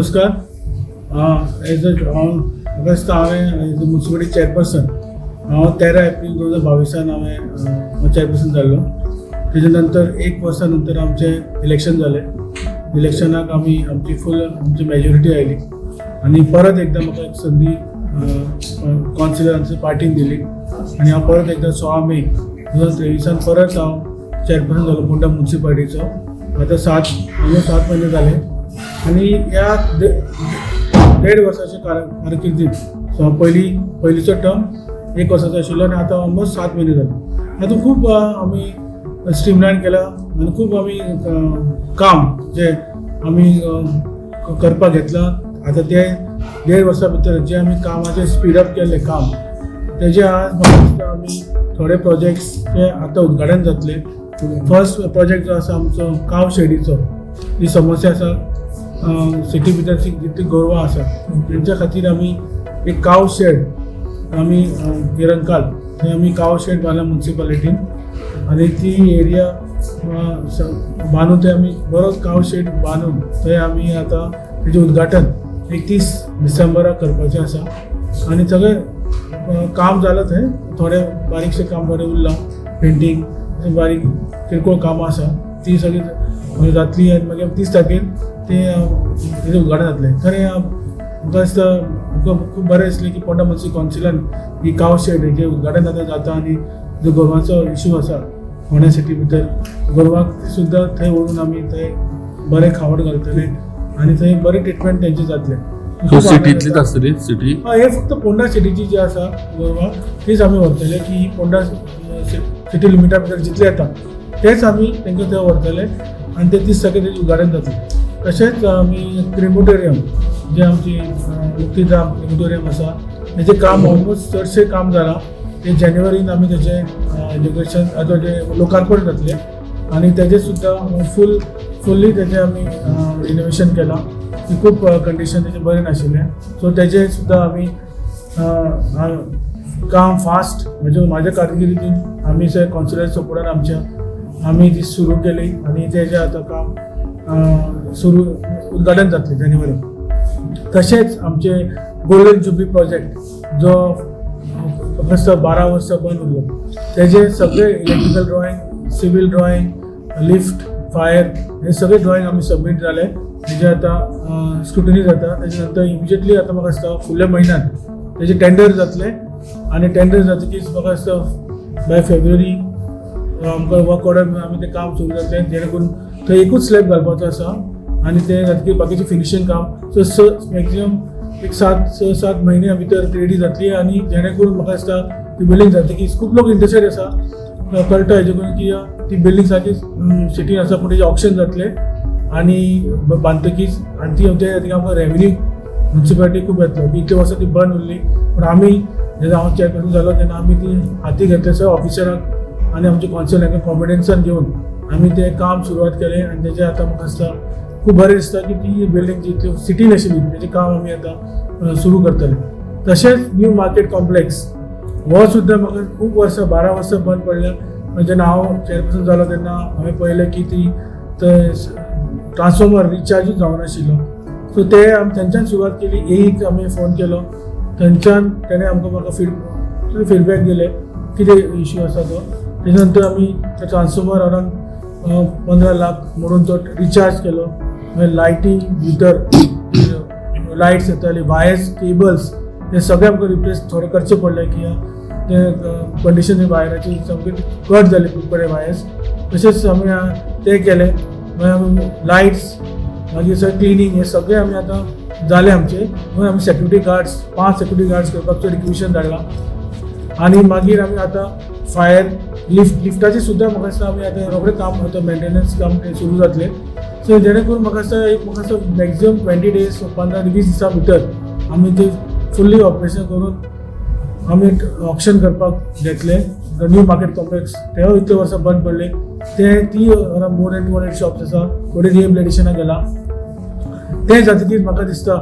नमस्कार. As a अगस्त हांवें as a municipality chairperson हांव 13 एप्रील 2022 हांवें चेअरपर्सन जाल्लो. तेजे नंतर 1 वर्सा नंतर आमचें इलेक्शन जालें. इलेक्शनाक आमची मेजॉरिटी आयली आनी परत एकदां म्हाका एक संदी कावन्सिलरांची पार्टीन दिली आनी हांव परत एकदां 16 मे 2023 परत हांव चेअरपर्सन जालो पोंडा म्युनिसिपालिटीचो. आतां 7 महिने जाले आनी ह्या 1.5 वर्साच्या कारकिर्दीत पयलीचो टर्म 1 वर्साचो आशिल्लो आनी आतां ऑलमोस्ट 7 महिने जाले. आतां खूब आमी स्ट्रीमलायन केला आनी खूब आमी काम जे आमी करपाक घेतलां आतां ते 1.5 वर्सां भितर जे आमी कामाचे स्पीडअप केल्ले काम तेजे आज म्हाका दिसता आमी थोडे प्रोजेक्ट्स जे आतां उद्घाटन जातले. फर्स्ट प्रोजेक्ट जो आसा आमचो काव शेडीचो, जी समस्या आसा सिटी भितर जितली गोरवां आसा तेंच्या खातीर आमी एक काव शेड आमी निरंकाल थंय आमी काव शेड बांदला म्युनिसिपालिटीन आनी ती एरिया बांदून थंय आमी बरो काव शेड बांदून थंय आमी आतां तेजें उद्घाटन 31 डिसेंबराक करपाचें आसा. आनी सगळें काम जालां थंय. थोडे बारीकशें काम थोडें उरलां, पेंटींग बारीक किरकोळ कामां आसा ती सगळी जातली आनी मागीर 30 तारखेर तेजें उद्घाटन जातलें. खरें म्हाका दिसता आमकां खूब बरें दिसलें की पोंडा म्युनिसिपल कावन्सिलान ही काव शेड हेजें उद्घाटन जाता आनी जो गोरवांचो इशू आसा फोंड्या सिटी भितर गोरवांक सुद्दां थंय व्हरून आमी थंय बरें खावड घालतले आनी थंय बरें ट्रिटमेंट तेंचें जातलें. सिटींतलीच आसतली सिटी? हे फक्त पोंडा सिटीची जी आसा गोरवां तीच आमी व्हरतले की ही पोंडा सिटी लिमिटा भितर जितले येता तेच आमी तांकां थंय व्हरतले आनी ते 30 तारखेर तेजें उद्घाटन जातलें. तशेंच आमी क्रिमोटोरियम जे आमची मुक्तीधाम क्रिमोटोरियम आसा तेजें काम ऑलमोस्ट चडशें काम जालां. ते जानेवारीन आमी तेजें इनॉग्रेशन तेजें लोकार्पण जातलें आनी तेजें सुद्दां फुल्ली तेजें आमी रिनोवेशन केलां. खूब कंडिशन तेजें बरें नाशिल्लें, सो तेजें सुद्दां आमी काम फास्ट म्हाज्या कारकिर्दीन आमी कावन्सिलर सपोर्टान आमच्या आमी ती सुरू केली आनी तेजें आतां काम उद्घाटन जातलें जानेवारी. तशेंच आमचे गोल्डन जुबली प्रोजेक्ट जो फक्त 12 वर्सां बंद उरलो तेजे सगळे electrical drawing, civil drawing, lift, fire हे सगळे ड्रॉइंग आमी सबमीट जाले. तेजे आतां स्क्रुटनी जाता. तेजे नंतर इमिजिएटली आतां म्हाका दिसता फुडल्या म्हयन्यान तेजे टेंडर जातले आनी टेंडर जातकीच म्हाका दिसता बाय फेब्रुवारी आमकां वर्क ऑर्डर आमी तें काम सुरू जातलें जेणे करून थंय एकूच स्लॅब घालपाचो आसा आनी तें जातकीर बाकीचें फिनिशींग काम सो मॅक्झिमम एक 7 म्हयन्या भितर रेडी जातली आनी जेणे करून म्हाका दिसता ती बिल्डींग जातकीच खूब लोक इंटरेस्टेड आसा कळटा हेजे करून की ती बिल्डींग सारकी सिटीन आसा पूण तेजें ऑप्शन जातलें आनी बांदतकीच आनी ती खातीर आमकां रेवन्यू म्युनिसिपालिटी खूब येतलो. इतले वर्सां ती बंद उरली पूण आमी जेन्ना हांव चेअरपर्सन जालो तेन्ना आमी ती हाती घेतले सगळे ऑफिसराक आनी आमच्या कावन्सिलरांक कॉन्फिडन्सान घेवन आमी तें काम सुरवात केलें आनी तेजें आतां म्हाका दिसता खूब बरें दिसता की ती बिल्डींग जितली सिटीन आशिल्ली तेजें काम आमी आतां सुरू करतले. तशेंच न्यू मार्केट कॉम्प्लेक्स हो सुद्दां म्हाका खूब वर्सां 12 वर्सां बंद पडल्या. जेन्ना हांव चेअरपर्सन जालो तेन्ना हांवें पळयलें की ती ट्रान्सफॉर्मर रिचार्जूच जावनाशिल्लो. सो ते थंयच्यान सुरवात केली. एक आमी फोन केलो थंयच्यान तेणें म्हाका फिडबॅक दिले कितें इश्यू आसा तो. तेजे नंतर आमी तो ट्रान्सफॉर्मर अरावंड 15 लाख म्हणून तो रिचार्ज केलो. मागीर लायटींग भितर लायट्स येताली, वायर्स, केबल्स ते सगळे आमकां रिप्लेस थोडे करचे पडले की ते कंडिशन वायराची सामकी कट जाली खूब कडेन वायर्स. तशेंच आमी ते केले. मागीर लायट्स मागीर सगळें क्लिनींग हे सगळें आमी आतां जालें आमचें. म्हणून आमी सेक्युरिटी गार्ड्स 5 सेक्युरिटी गार्ड्स करपाचो रिक्विशन धाडलां आनी मागीर आमी आतां फायर लिफ्टाचें सुद्दां म्हाका दिसता आमी आतां रोखडें काम आतां मेंटेनन्स काम तें सुरू जातलें. सो जेणे करून म्हाका दिसता मॅक्झिमम 20 days 15-20 दिसां भितर आमी तें फुल्ली ऑपरेशन करून आमी ऑप्शन करपाक घेतले. न्यू मार्केट कॉम्प्लेक्स तेवूय इतले वर्सां बंद पडले. ती मोर दॅन 200 शॉप्स आसा, थोडे रिहेबिलिटेशनाक गेला. ते जातकीर म्हाका दिसता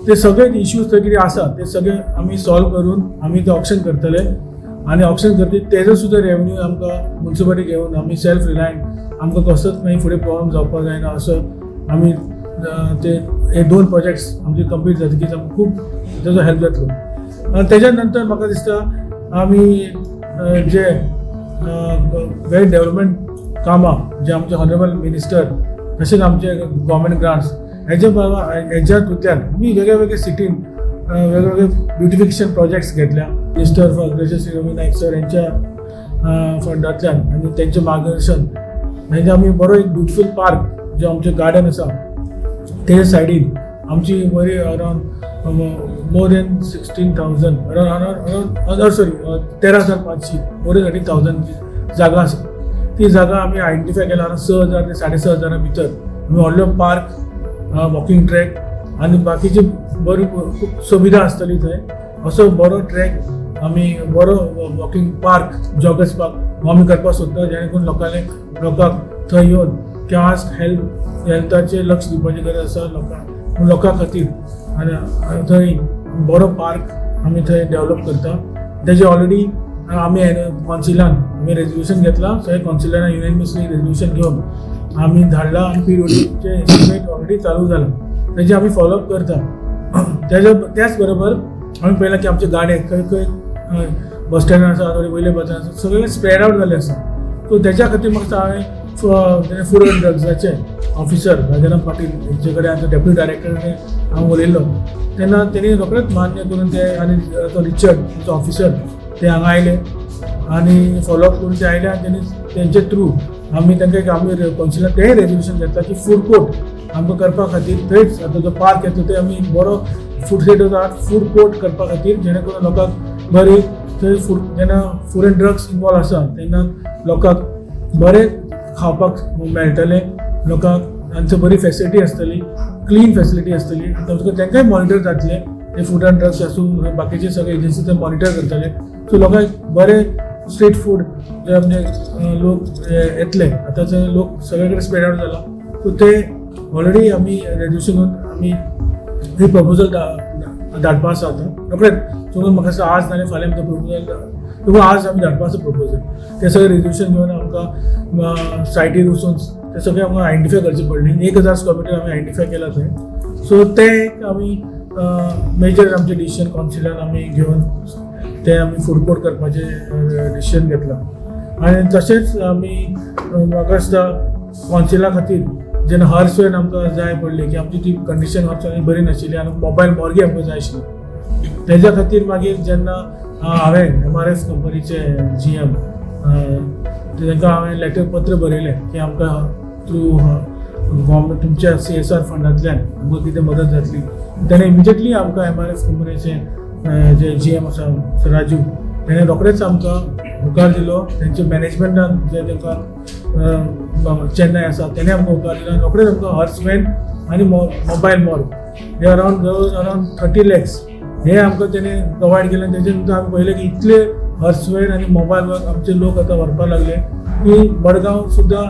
ते सगळे इश्यूज थंय कितें आसा ते सगळे आमी सॉल्व करून आमी ते ऑप्शन करतले आनी ऑप्शन करतकीर तेजो सुद्दां रेवन्यू आमकां म्युनिसिपालिटी घेवन आमी सेल्फ रिलायंट आमकां कसोच मागीर फुडें प्रॉब्लम जावपाक जायना असो आमी ते हे 2 प्रोजेक्ट्स आमचे कंप्लीट जातकीच आमकां खूब ताजो हेल्प जातलो. तेज्या नंतर म्हाका दिसता आमी जे वेळ डेव्हलपमेंट कामां जे आमचे ऑनरेबल मिनिस्टर तशेंच आमचे गव्हर्मेंट ग्रांट्स हेज्या थ्रुतल्यान आमी वेगळे सिटीन वेगवेगळे ब्युटिफिकेशन प्रोजेक्ट्स घेतल्या. मिनिस्टर फॉर ग्रेशियस श्री रवी नाईक सर यांच्या फंडांतल्यान आनी तेंचें मार्गदर्शन हेजे आमी बरो एक ब्युटिफूल पार्क जो आमचें गार्डन आसा ते सायडीन आमची बरी around more than 16,000 around sorry 13,500 more than 13,000 जागा आसा. ती जागा आमी आयडेंटिफाय केला अरावंड 6,000 ते 6,500 भितर आमी व्हडलो पार्क, वॉकिंग ट्रॅक आनी बाकीची बरी खूब सुविधा आसतली थंय. असो बरो ट्रॅक आमी बरो वॉकिंग पार्क, जॉगर्स पार्क हो आमी करपाक सोदता, जेणे करून लोकांक थंय येवन किंवा हेल्थाचेर लक्ष दिवपाची गरज आसा लोकां खातीर. आनी थंय बरो पार्क आमी थंय डेव्हलप करता. तेजे ऑलरेडी आमी कौन्सिलान आमी रेजोल्युशन घेतला. सगळे कौन्सिलरान युनियनियसली रेजोल्युशन घेवन आमी धाडला आनी PWDचे एस्टिमेट ऑलरेडी चालू जाला. तेजे आमी फॉलोअप करता. त्याच बरोबर आमी पळयलां की आमचे गाडे खंय खंय बस स्टँडार आसा, थोडे वयले बस आसा, सगळे स्प्रेड आउट जाले आसा. सो तेच्या खातीर म्हाका हांवें फूड एंड ड्रग्साचे ऑफिसर राजाराम पाटील हेंचे कडेन आमच्या डेप्युटी डायरेक्टरान हांव उलयल्लो तेन्ना तेणी रोखडेंच मान्य करून ते आनी तो रिचर्ड ऑफिसर ते हांगा आयले आनी फॉलोअप करून ते आयले आनी तेंचे थ्रू आमी तांकां आमी कौन्सिलान तें रेजोल्युशन घेतला की फूड कोर्ट आमकां करपा खातीर थंयच आतां जो पार्क येता ते आमी बरो फूड कोर्ट करपा खातीर जेणे करून लोकांक बरी थंय जेन्ना फूड एंड ड्रग्स इनवॉल्व आसा तेन्ना लोकांक बरें खावपाक मेळटलें, लोकांक तांचो बरी फेसिलिटी आसतली, क्लीन फेसिलिटी आसतली. तांकांय मॉनिटर जातले ते फूड एंड ड्रग्स आसूं बाकीचे सगळे एजन्सी ते मॉनिटर करतले. सो लोकांक बरें स्ट्रीट फूड जे आमचे लोक येतले आतांचे लोक सगळे कडेन स्प्रेड आउट जाला. सो ते ऑलरेडी आमी रेजोल्युशन घेवन आमी हे प्रपोजल धाडपा आसा आतां रोखडेंच. सो म्हाका दिसता आज नाल्यार फाल्यां तो प्रपोजल आज आमी धाडपा आसा प्रपोजल. ते सगळे रेजोल्युशन घेवन आमकां सायटीर वचून ते सगळे आमकां आयडेंटिफाय करचे पडले. 1,000 स्क्वेअर मिटर आमी आयडेंटिफाय केला थंय. सो ते एक आमी मेजर आमचे डिसिजन कौन्सिलान आमी घेवन ते आमी फूड कोर्ट करपाचें डिसिजन घेतला. आनी तशेंच आमी म्हाका दिसता कौन्सिला खातीर जेन्ना हॉर्सवेन आमकां जाय पडली की आमची ती कंडिशन हॉर्सवेन बरी नाशिल्ली आनी मोबायल मॉर्गी आमकां जाय आशिल्ली. तेज्या खातीर मागीर जेन्ना हांवें MRF कंपनीचे GM तांकां हांवें लेटर पत्र बरयलें की आमकां थ्रू गव्हर्मेंट तुमच्या CSR फंडांतल्यान आमकां कितें मदत जातली. तेणें इमिजिएटली आमकां MRF कंपनीचे जे GM आसा राजू तेणें रोखडेंच आमकां होकार दिलो. तेंचे मॅनेजमेंटान जे तांकां चेन्नय आसा तेणें आमकां होकार दिलो आनी रोखडेंच आमकां हॉर्सवेन आनी मोबायल मॉर्ग हे अरावंड 30 lakhs हे आमकां तेणें प्रोवायड केलें. तेजे नंतर आमी पळयलें की इतले हॉर्सवेन आनी मोबायल वर्क आमचे लोक आतां व्हरपाक लागले की मडगांव सुद्दां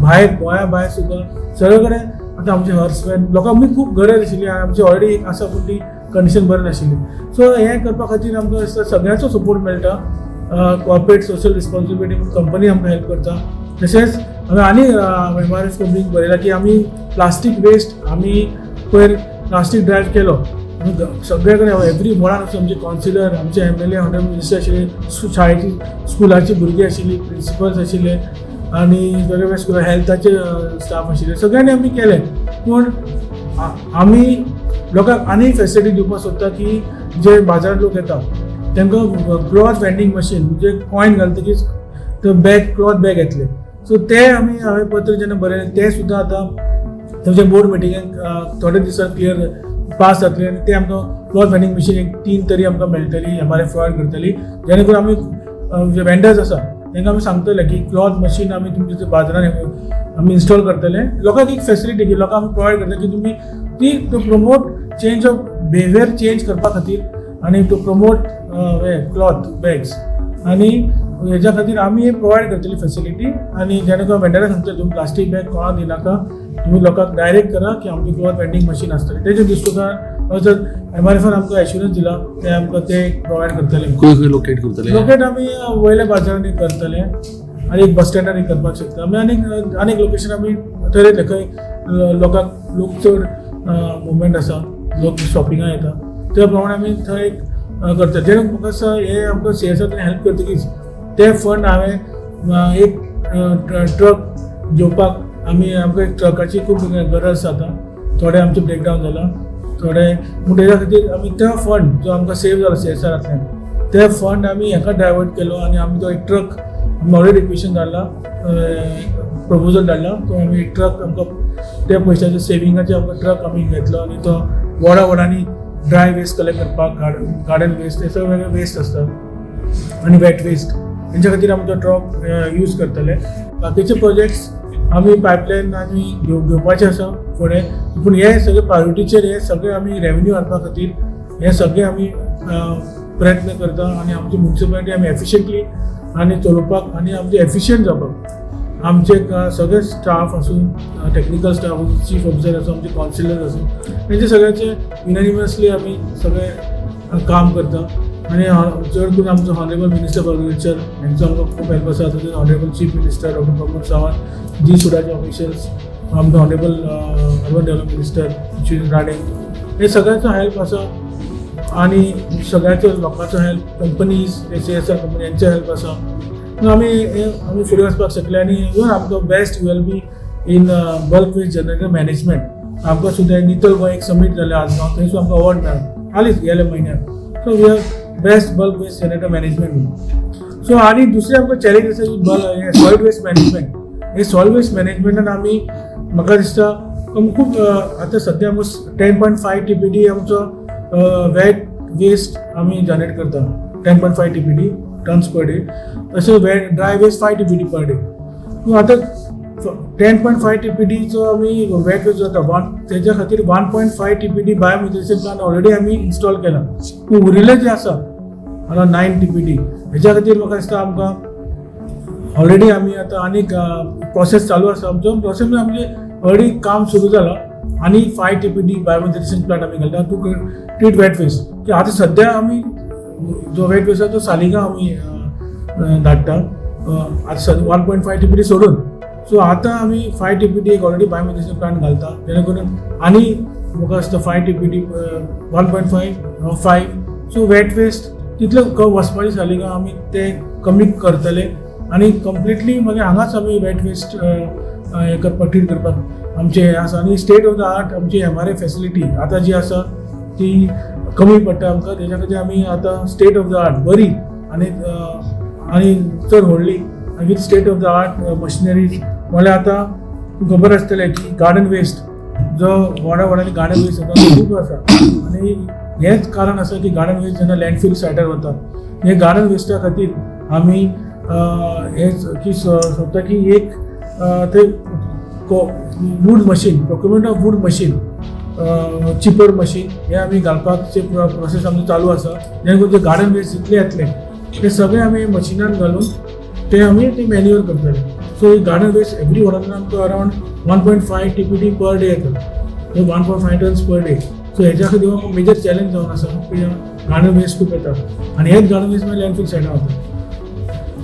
भायर गोंया भायर सुद्दां सगळे कडेन आतां आमचे हॉर्सवेन लोकांक खूब गरज आशिल्ली आनी आमची ऑलरेडी एक आसा पूण ती कंडिशन बरी नाशिल्ली. सो हें करपा खातीर आमकां सगळ्यांचो सपोर्ट मेळटा. कॉर्पोरेट सोशल रिस्पॉन्सिबिलिटी कंपनी आमकां हेल्प करता. तशेंच हांवें आनी MRF कंपनीक बरयलां की आमी प्लास्टीक वेस्ट आमी पयर प्लास्टीक ड्रायव्ह केलो. सगळे कडेन एवरी मुळान वचून आमचे कावन्सिलर आमचे MLA ऑनरेबल मिनिस्टर आशिल्ले, शाळेची स्कुलाची भुरगीं आशिल्लीं, प्रिंसिपल्स आशिल्ले आनी वेगवेगळ्या स्कुलां हेल्थाचे स्टाफ आशिल्ले. सगळ्यांनी आमी केलें पूण आमी लोकांक आनी फेसिलिटी दिवपाक सोदता की जे बाजारांत लोक येता तांकां क्लॉथ वेंडिंग मशीन म्हणजे कॉयन घालतकीच तो बॅग क्लॉथ बॅग येतले. सो ते आमी हांवें पत्र जेन्ना बरयलें ते सुद्दां आतां थंयच्या बोर्ड मिटिंगेक थोडे दिसांक क्लियर पास जातले आनी ते आमकां क्लॉथ वेंडिंग मशीन एक 3 तरी आमकां मेळटली. MRF प्रोवायड करतली जेणे करून आमी जे वेंडर्स आसा तांकां आमी सांगतले की क्लॉथ मशीन आमी तुमच्या बाजारांत आमी इन्स्टॉल करतले. लोकांक एक फेसिलिटी की लोकांक आमी प्रोवायड करता की तुमी ती to promote change of behaviour change करपा खातीर आनी टू प्रमोट क्लॉथ बॅग्स आनी हेज्या खातीर आमी प्रोवायड करतली फेसिलिटी. आनी जेणे करून वेंडराक सांगतले तुम्ही प्लास्टीक बॅग कोणाक दिनाका, तुम्ही लोकांक डायरेक्ट करा की आमची क्लॉथ वेंडिंग मशीन आसतली. तेजे दृश्टीकोणान जर MRFन आमकां एश्युरन्स दिला ते आमकां ते प्रोवायड करतले. खंय लोकेट करतले? लोकेट आमी वयल्या बाजारांनी करतले आनी एक बस स्टँडार करपाक शकता आमी. आनीक लोकेशन आमी ठरयतले खंय लोकांक लोक चड मुवमेंट आसा, लोक शॉपिंगाक येता त्या प्रमाणे आमी थंय एक करता. जेन्ना म्हाका दिसता हे आमकां CSRतल्यान हेल्प करतकीच ते फंड हांवें एक ट्रक घेवपाक आमकां एक ट्रकाची खूब गरज आसा. थोडे आमचे ब्रेकडावन जाला थोडे, पूण तेज्या खातीर आमी तो फंड जो आमकां सेव जाला CSRतल्यान ते फंड आमी हेका डायवर्ट केलो आनी आमी तो एक ट्रक ऑलरेडी रिक्वेशन धाडला, प्रपोजल धाडला. तो आमी एक ट्रक आमकां त्या पयशाचे सेविंगाचे आमकां ट्रक आमी घेतलो आनी तो वडांनी ड्राय वेस्ट कलेक्ट करपाक, गार्डन वेस्ट हे सगळे वेगळे वेस्ट आसता आनी वेट वेस्ट हेंच्या खातीर आमी तो ट्रक यूज करतले. बाकीचे प्रोजेक्ट्स आमी पायपलायन आनी घेवपाचे आसा फुडें, पूण हे सगळे प्रायोरिटीचेर हे सगळे आमी रेवेन्यू हाडपा खातीर हे सगळे आमी प्रयत्न करता आनी आमची म्युनिसिपालिटी आमी एफिशियंटली आनी चलोवपाक आनी आमचे एफिशियंट जावपाक आमचे सगळे स्टाफ आसूं, टेक्निकल स्टाफ आसूं, चीफ ऑफिसर आसूं, आमचे कावन्सिलर आसूं, हेंचे सगळ्याचे युनानिमसली आमी सगळे काम करता. आनी चड करून आमचो हॉनरेबल मिनिस्टर फॉर एग्रीकल्चर हेंचो आमकां खूब हेल्प आसा. तशेंच honourable chief minister doctor Pramod Sawant, G सुडाचे ऑफिशियल्स, आमकां honourable urban development minister Shri Rane, हे सगळ्यांचो हेल्प आसा आनी सगळ्यांचो लोकांचो हेल्प, कंपनीज CSR कंपनी हेंचो हेल्प आसा. आमी फुडें वचपाक शकले आनी इवन आमकां best ULB in bulk waste generator management आमकां सुद्दां नितळ गोंय एक समीट जालें आजगांव, थंय सुद्दां आमकां अवॉर्ड मेळ्ळा हालींच गेल्या म्हयन्याक. So we are best bulk waste generator management. So आनी दुसरी आमकां चॅलेंज आसा ही सॉयड वेस्ट मॅनेजमेंट. हे सॉयड वेस्ट मॅनेजमेंटान आमी म्हाका दिसता खूब आतां सद्या आमकां 10.5 TPD आमचो वेट वेस्ट आमी जनरेट करता, 10.5 TPD टन्स पर डे. तशें dry waste 5 TPD per day. पूण आतां 10.5 TPDचो आमी वेट वेस्ट जाता तेज्या खातीर 1.5 TPD बायोमेट्रिक्स प्लांट ऑलरेडी आमी इन्स्टॉल केला. पूण उरिल्ले जे आसा हांगा 9 TPD हेच्या खातीर म्हाका दिसता आमकां ऑलरेडी आमी आतां आनीक प्रोसेस चालू आसा. आमचो प्रोसेस आमचे ऑलरेडी काम सुरू जाला आनी 5 TPD बायोमेट्रिक्स प्लांट आमी घालता टू ट्रीट वेट वेस्ट. की आतां सद्या आमी जो वेट वेस्ट आसा तो सालिगांव आमी धाडटा आतां 1.5 TPD सोडून. सो आतां आमी 5 TPD एक ऑलरेडी बायोमेट्रिक्स प्लांट घालता जेणे करून आनी म्हाका दिसता 5 TPD 1.5 सो वेट वेस्ट तितलें वचपाची सालिगांव आमी ते कमी करतले आनी कंप्लिटली मागीर हांगाच आमी वेट वेस्ट हे करपाक ट्रीट करपाक आमचे हे आसा. आनी स्टेट ऑफ द आर्ट आमची MRI फेसिलिटी आतां जी आसा ती कमी पडटा आमकां, तेज्या खातीर आमी आतां स्टेट ऑफ द आर्ट बरी आनी चड व्हडली मागीर state of the art machineries म्हळ्यार आतां तुका खबर आसतलें की गार्डन वेस्ट जो व्हडांनी गार्डन वेस्ट जाता तो खूब आसा आनी हेंच कारण आसा की गार्डन वेस्ट जेन्ना लँडफील सायटार वता हे गार्डन वेस्टा खातीर आमी हेच की सोदता की एक थंय wood machine, procurement of wood machine, chipper machine हे आमी घालपाकचे प्रोसेस आमचो चालू आसा. जेणे करून जे गार्डन वेस्ट जितले येतले ते सगळे आमी मशिनान घालून ते आमी ते मॅन्युअर करतले. सो गार्डन वेस्ट एवरी वरांतल्यान आमकां अरावंड 1.5 TPD पर डे येता, 1.5 टन्स पर डे. सो हेच्या खातीर आमकां मेजर चॅलेंज जावन आसा की गार्डन वेस्ट खूब येता आनी हेच गार्डन वेस्ट मागीर लँडफील सायडार वता.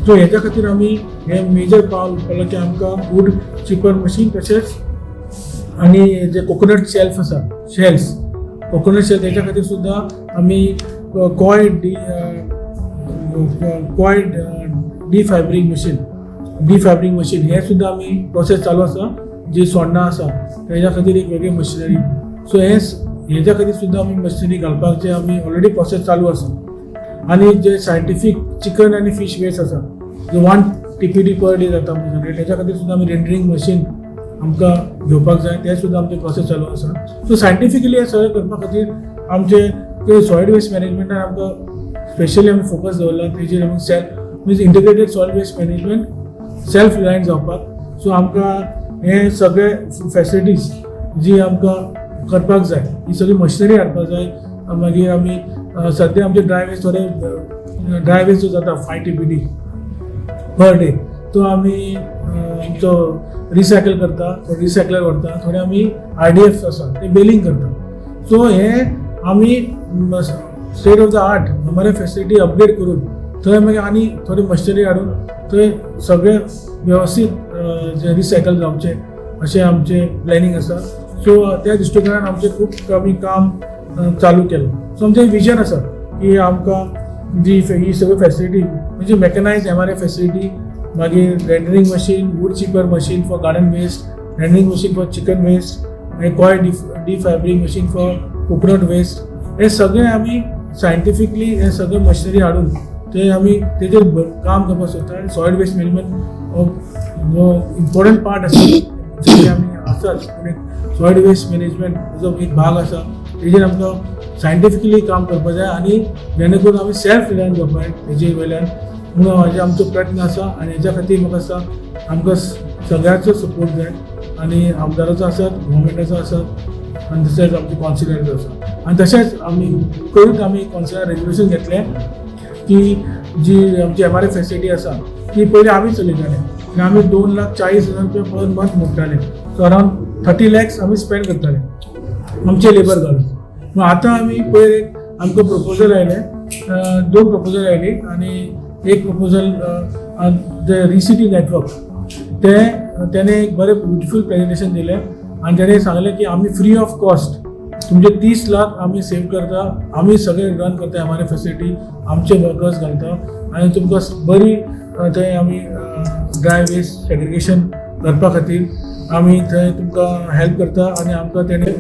सो हेच्या खातीर आमी हे मेजर पावल उखल्ला की आमकां वूड चिपर मशीन तशेंच आनी जे कोकोनट शेल्फ आसा शेल्स कोकोनट शेल्फ हेच्या खातीर सुद्दां आमी कॉयड डिफॅब्रिंग मशीन हे सुद्दां आमी प्रोसेस चालू आसा. जी सोंडा आसा तेज्या खातीर एक वेगळी मशिनरी. सो हेच्या खातीर सुद्दां आमी मशिनरी घालपाक आमी ऑलरेडी प्रोसेस चालू आसा. आनी जे सायंटिफीक चिकन आनी फीश वेस्ट आसा जो 1 TPD पर डे जाता म्हणजे तेच्या खातीर सुद्दां आमी रेंडरिंग मशीन आमकां घेवपाक जाय ते सुद्दां आमचे प्रोसेस चालू आसा. सो सायंटिफिकली हे सगळें करपा खातीर आमचे सॉयड वेस्ट मॅनेजमेंटान आमकां स्पेशली आमी फोकस दवरला. तेजेर आमी means integrated solid waste management self reliant जावपाक. सो आमकां हे सगळे फॅसिलिटीज जी आमकां करपाक जाय ही सगळी मशिनरी हाडपाक जाय. मागीर आमी सद्या आमचे ड्राय वेस्ट जो जाता 5 TPD पर डे तो आमी आमचो रिसायकल करता, थोडे रिसायकलर व्हरता, थोडे आमी RDF आसा ते बेलिंग करता. सो हे आमी state of the art MRI facility upgrade करून थंय मागीर आनी थोडी मशिनरी हाडून थंय सगळे वेवस्थीत जे रिसायकल जावचे अशें आमचें प्लॅनिंग आसा. सो त्या दृष्टिकोनान आमचें खूब आमी काम चालू केलें. सो आमचें विजन आसा की आमकां जी ही सगळी फॅसिलिटी म्हणजे मॅकनायज MRI फॅसिलिटी, मागीर rendering machine, wood chipper machine for garden waste, rendering machine for chicken waste, मागीर कॉय डिफॅब्रिक मशीन फॉर कोकोनट वेस्ट, हे सगळें आमी सायंटिफिकली हे सगळे मशिनरी हाडून ते आमी तेजेर काम करपाक सोदता. आनी सॉयल वेस्ट मॅनेजमेंट जो इम्पॉर्टंट पार्ट आसा जे आमी आसाच, पूण सॉयल वेस्ट मॅनेजमेंट जो एक भाग आसा तेजेर आमकां सायंटिफिकली काम करपाक जाय आनी जेणे करून आमी सेल्फ रिलायंट जावपाक जाय तेजे वयल्यान. म्हणून हाजे आमचो प्रयत्न आसा आनी हेच्या खातीर म्हाका दिसता आमकां सगळ्यांचो सपोर्ट जाय आनी आमदाराचो आसात, गव्हर्मेंटाचो आसात आनी तशेंच आमचे कॉन्सिलराचो आसा. आनी तशेंच आमी करूच आमी कॉन्सिलर रेजोल्युशन घेतलें की जी आमची MRI फॅसिलिटी आसा ती पयलीं आमी चलयताले आनी आमी 2,40,000 रुपया पर मंथ मोडटाले. सो अरावंड 30 lakhs आमी स्पेंड करताले आमचे लेबर घालून. मग आतां आमी पयर आमकां प्रपोजल आयलें, 2 प्रपोजल आयली आनी एक प्रपोजल द रिसिटी नेटवर्क तेणे एक बरें ब्युटिफूल प्रेजेंटेशन दिलें आनी तेणे सांगलें की आमी फ्री ऑफ कॉस्ट तुमचे 30 लाख आमी सेव करता, आमी सगळे रन करता MRI फॅसिलिटी, आमचे वर्कर्स घालता आनी तुमकां बरी थंय आमी ड्राय वेस्ट सेग्रिगेशन करपा खातीर आमी थंय तुमकां हेल्प करता आनी आमकां तेणे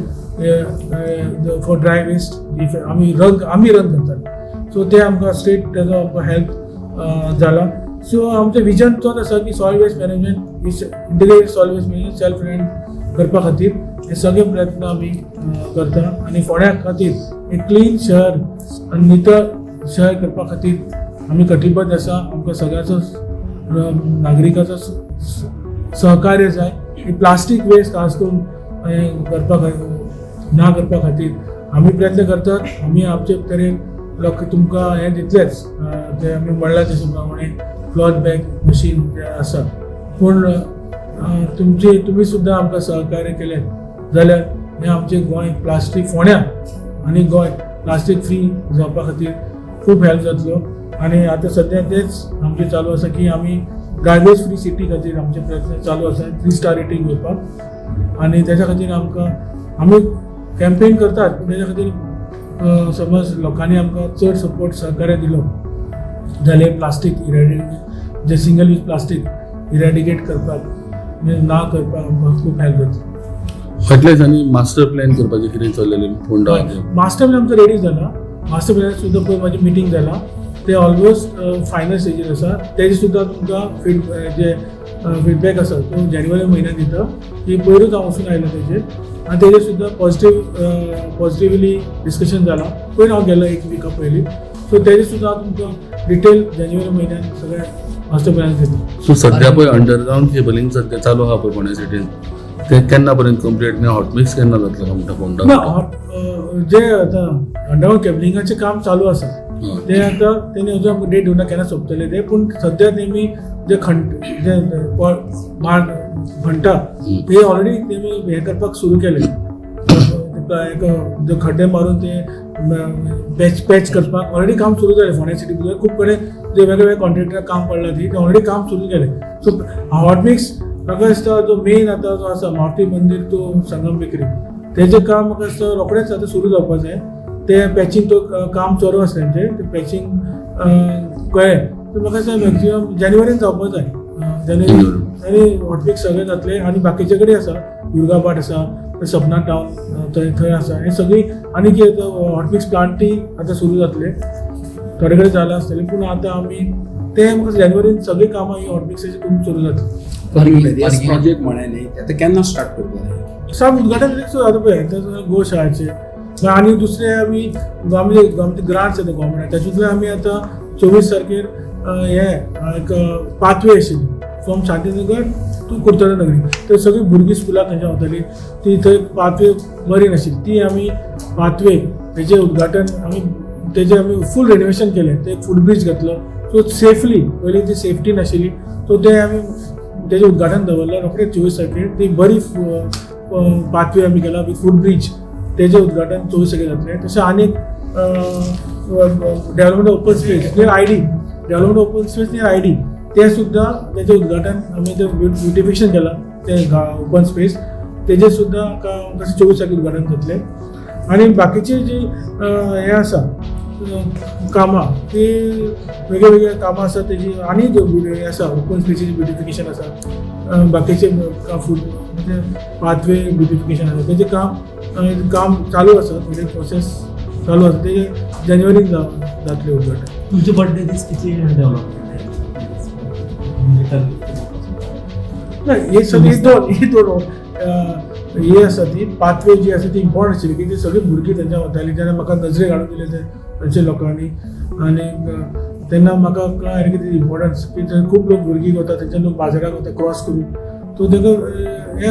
फॉर ड्राय वेस्ट आमी रन करता. सो ते आमकां स्टेट तेजो आमकां हेल्प जाला. सो आमचें विजन तोच आसा की solid waste management integrated solid waste management self reliant करपा खातीर हे सगळे प्रयत्न आमी करता आनी फुड्या खातीर एक क्लीन शहर आनी नितळ शहर करपा खातीर आमी कटिबद्ध आसा. आमकां सगळ्याचो नागरिकाचो सहकार्य जाय. ही प्लास्टीक वेस्ट खास करून ना करपा खातीर आमी प्रयत्न करतात. आमी आमचे तरेन लोक तुमकां हें दितलेच जे आमी म्हणलां तशे प्रमाणे क्लॉथ बॅग मशीन जे आसा, पूण तुमी सुद्दां आमकां सहकार्य केलें जाल्यार हें आमचें गोंय प्लास्टीक फोंड्या आनी गोंय प्लास्टीक फ्री जावपा खातीर खूब हेल्प जातलो. आनी आतां सद्या तेच आमचें चालू आसा की आमी गार्बेज फ्री सिटी खातीर आमचे प्रयत्न चालू आसा 3 स्टार रेटींग घेवपाक आनी तेच्या खातीर आमी कॅम्पेन करतात. पूण तेच्या खातीर समज लोकांनी आमकां चड सपोर्ट सहकार्य दिलो जाल्यार प्लास्टीक जे सिंगल यूज प्लास्टीक इरेडिकेट करपाक ना करपाक आमकां खूब हेल्प जातली. फाटल्या दिसांनी मास्टर प्लॅन करपाचें कितें चल्लेलें फोंडा? मास्टर प्लॅन आमचो रेडी जाला. मास्टर प्लॅन सुद्दां पळय म्हाजी मिटींग जाला ते ऑलमोस्ट फायनल स्टेजीर आसा. तेजे सुद्दां तुमकां फीडबॅक आसा तो जानेवारी म्हयन्यात दिता की पयरूच हांव वचून आयलो तेजेर आनी तेजेर सुद्दां पॉजिटिवली डिस्कशन जालां. पयर हांव गेलो 1 विका पयलीं. सो तेजेर सुद्दां तुमकां डिटेल जानेवारी म्हयन्यात सगळ्या मास्टर प्लॅन दिता. सो सध्या पळय अंडरग्रावंड केबलिंग सध्या चालू आहा पळय फोंड्या सिटीन, ते केन्ना पर्यंत कंप्लीट आनी हॉटमिक्स केन्ना जातलो म्हणटा फोंडा? जे आतां अंडरग्रावंड केबलिंगाचें काम चालू आसा ते आतां तेणी अजून आमकां डेट दिवना केन्ना सोंपतले ते. पूण सद्या तेमी जे म्हणटा ते ऑलरेडी तेमी हें करपाक सुरू केले. जे खड्डे मारून ते पॅच करपाक ऑलरेडी काम सुरू जालें फोंड्या सिटी भितर. खूब कडेन जे वेगळे कॉन्ट्रॅक्टर काम पडला ती ऑलरेडी काम सुरू केलें. सो हॉटमिक्स म्हाका दिसता जो मेन आतां जो आसा मारुती मंदिर टू संगम बेकरी तेजें काम म्हाका दिसता रोखडेंच आतां सुरू जावपाक जाय. ते पॅचींग तो काम चालू आसा तेंचें ते पॅचींग कळ्ळें. तर म्हाका दिसता मॅक्झिमम जानेवारीन जावपाक जाय. जानेवारी हॉटमिक्स सगळें जातलें आनी बाकीचे कडेन आसा दुर्गाबाट आसा, सपना टावन थंय आसा. हे सगळी आनी कितें हॉटमिक्स प्लांटूय आतां सुरू जातले. थोडे कडेन जालां आसतलें पूण आतां आमी ते म्हाका जानेवारीन सगळीं कामां ही हॉटमिक्साची खूब सुरू जातली. प्रोजेक्ट म्हणे न्ही ते केन्ना स्टार्ट करतले? साम उद्घाटन जाता पळय गोशाळेचें आनी दुसरे आमी आमचे ग्रांट्स येता गव्हर्मेंटाचे तातूंतल्यान आमी आतां 24 तारखेर एक पाथवे आशिल्ली फ्रॉम शांतीनगर टू कुर्तोरा नगरी. तर सगळीं भुरगीं स्कुलाक खंयच्या वतालीं ती थंय पाथवे बरी नाशिल्ली. ती आमी पाथवे तेजें उद्घाटन तेजें आमी फूल रेनोवेशन केलें. ते फूड ब्रीज घातलो. सो सेफली पयलीं ती सेफ्टी नाशिल्ली सो ते आमी तेजें उद्घाटन दवरलें रोखडेंच 24 तारखेर. ती बरी पाथवे आमी केला विथ फूड ब्रीज तेजें उद्घाटन 24 तारखेर जातलें. तशें आनीक development open space near ID ते सुद्दां तेजें उद्घाटन आमी तें ब्युटिफिकेशन केलां ते ओपन स्पेस तेजे सुद्दां कशें 24 तारखेक उद्घाटन जातलें. आनी बाकीची जी हे आसा कामां ती वेगळे वेगळे कामां आसा तेजी आनी हे आसा ओपन स्पेसीची ब्युटिफिकेशन आसा, बाकीचे फूड म्हणजे पाथवे ब्युटिफिकेशन आसा तेजें काम चालू आसा, थोडे प्रोसेस चालू आसा, ते जानेवारीक जातले उद्घाटन. तुमचे बर्थडे दीस कितली डेव्हलप नाही हे सगळी दोन ही आसा ती पाथवे जी आसा ती इम्पॉर्टंट आशिल्ली की ती सगळी भुरगीं तेंच्या वतालीं. जेन्ना म्हाका नजरेक हाडून दिले तेंच्या लोकांनी आनी तेन्ना म्हाका कळ्ळें की ती इम्पॉर्टन्स की खूब लोक भुरगीं वता, तेंचे लोक बाजाराक वता क्रॉस करून, सो तांकां हे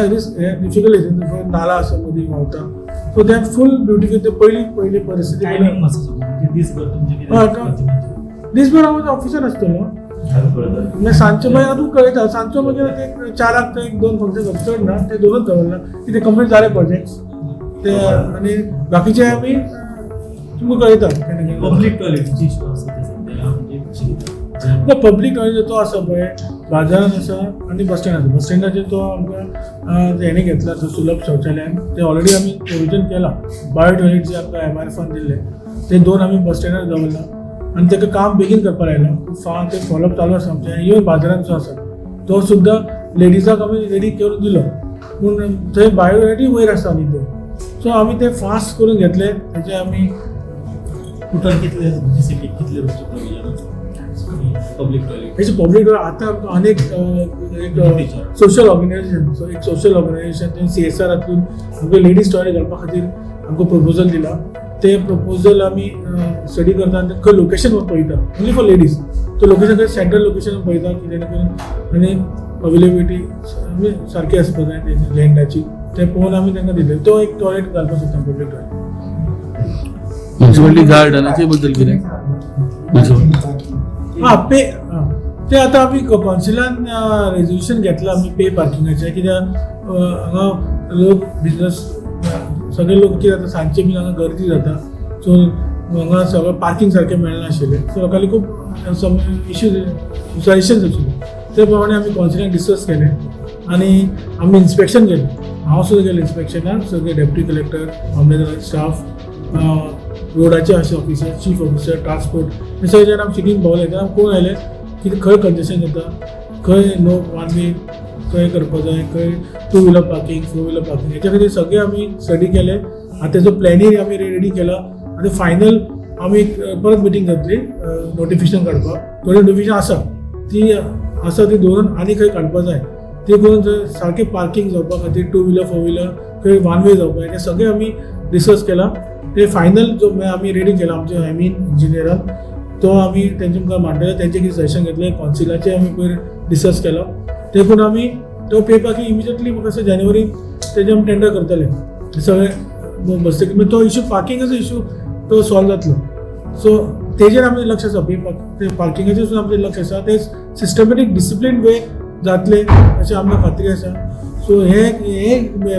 डिफिकल्ट नाला आसा मदीं व्हांवता, सो ते फूल ब्युटिफिकेशन ते पयली परिस्थिती टायमिंग म्हणजे दिसभर तुमचे दिसभर हांव ऑफिसान आसतलो. म्हणजे सांजचे मागीर अजून कळयता, सांजचो मागीर ते 4 ते 1-2 फंक्शन चड ना, ते 2च दवरला की ते कंप्लीट जाले प्रोजेक्ट्स ते. आनी बाकीचे आमी तुमकां कळयता पब्लीक टॉयलेटीची इश्यू आसा ते सध्या म्हणजे पब्लीक टॉयलेट तो आसा पळय बाजारान आसा आनी बस स्टँड आसा. बस स्टँडाचेर तो आमकां हेणे घेतला तो सुलभ शौचालयान, ते ऑलरेडी आमी प्रोविजन केला. बायो टॉयलेट जे आमकां MRFान दिल्ले ते 2 आमी बस स्टँडार दवरला आनी ताका काम बेगीन करपा लायला. ते फॉलोअप चालू आसा आमचें. इवन बाजारान जो आसा तो सुद्दां लेडीजाक आमी रेडी करून दिलो, पूण थंय बायो टॉयलेटी वयर आसा आनी तो, सो आमी ते फास्ट करून घेतले. तेचे आमी टोटल कितले सिटीक कितले रोजचे प्रोविजन पब्लीक टॉयलेट हेचे पब्लीक टॉयलेट आतां आमकां आनीक एक सोशल ऑर्गनायझेशन, सो एक सोशल ऑर्गनायझेशन CSR हातून आमकां लेडीज टॉयलेट घालपा खातीर आमकां प्रपोजल दिला. ते प्रपोजल आमी स्टडी करता आनी खंय लोकेशन पळयता ओन्ली फॉर लेडीज. तो लोकेशन खंय सेंट्रल लोकेशन पळयता की जेणे करून आनी अवेलेबिलिटी सारकी आसपा जाय तेजी लँडाची, ते पळोवन आमी तांकां दिले. तो एक टॉयलेट घालपाक सोदता पब्लीक टॉयलेट. म्युन्सिपालिटी गार्डनाचे बद्दल कितें ते आतां आमी कावन्सिलान रेजोल्युशन घेतलां आमी पे पार्किंगाचें, कित्याक हांगा लोक बिजनस सगळे लोक कितें जाता सांजचे बी हांगा गर्दी जाता, सो हांगा सगळें पार्किंग सारकें मेळनाशिल्लें, सो लोकांनी खूब इश्यूज सजेशन्स आशिल्ले. ते प्रमाणे आमी कावन्सिलान डिस्कस केलें आनी आमी इन्स्पेक्शन केलें. हांव सुद्दां गेलें इन्स्पेक्शनाक, सगळे डेप्युटी कलेक्टर, मामलेदार स्टाफ, रोडाचे अशे ऑफिसर, चीफ ऑफिसर, ट्रान्सपोर्ट हे सगळे जेन्ना आमी सिटीन भोंवले तेन्ना कोण आयले की खंय कंजेशन जाता, खंय नो वन वे खंय करपा जाय, खंय 2 व्हिलर पार्किंग 4 व्हिलर पार्किंग, हेच्या खातीर सगळे आमी स्टडी केले. आतां तेजो प्लॅनूय आमी रेडी केला आनी फायनल आमी परत मिटींग जातली नोटिफिकेशन काडपाक. थोडी नोटिफिकेशन आसा ती दवरून आनी खंय काडपा जाय ती करून थंय सारकें पार्किंग जावपा खातीर 2 व्हिलर 4 व्हिलर खंय वन वे जावपा जाय, ते सगळें आमी डिस्कस केला. ते फायनल जो आमी रेडी केला आमच्या इंजिनियरान, तो आमी तेंचे मुखार मांडटले. तेंचे कितें सजेशन घेतलें कावन्सिलाचें आमी पयर डिस्कस केला. ते करून आमी तो पे पार्किंग इमिजिएटली म्हाका असं जानेवारी तेजे आमी टेंडर करतले सगळे बसतकीर. मागीर तो इश्यू पार्किंगाचो इश्यू तो सॉल्व जातलो. सो तेजेर आमी लक्ष आसा, पे पार्किंगाचेर सुद्दां आमचें लक्ष आसा. ते सिस्टमॅटीक डिसिप्लीन वे जातले अशें आमकां खात्री आसा. सो हे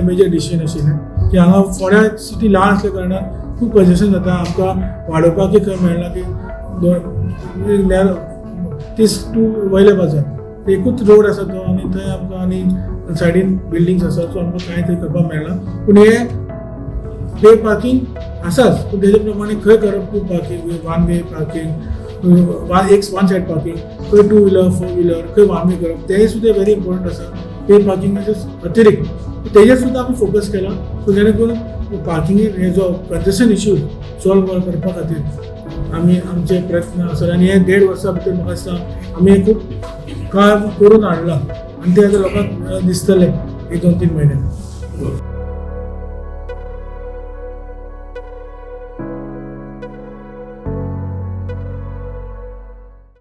मेजर डिसिजन आशिल्लें की हांगा फोड्या सिटी ल्हान आसल्या कारणान खूब कंजेशन जाता, आमकां वाडोवपाकूय खंय मेळना की 30 to वयले बाजार एकूच रोड आसा तो, आनी थंय आमकां आनी सायडीन बिल्डिंग्स आसा, सो आमकां कांय थंय करपाक मेळना. पूण हे पे पार्किंग आसाच, पूण तेजे प्रमाणे खंय करप 2 पार्किंग, वन वे पार्किंग, एक वन सायड पार्किंग, खंय 2 व्हिलर 4 व्हिलर खंय वन वे करप, तें सुद्दां व्हेरी इम्पॉर्टंट आसा. पे पार्किंगाचे अतिरिक्त तेजेर सुद्दां आमी फोकस केला, सो जेणे करून पार्किंग हे जो कंजेशन इश्यू सॉल्व करपा खातीर आमी आमचे प्रयत्न आसात. आनी हे 1.5 वर्सां भितर म्हाका दिसता आमी हे खूब काम करून हाडला आनी ते आतां लोकांक दिसतले 1-2-3 म्हयने.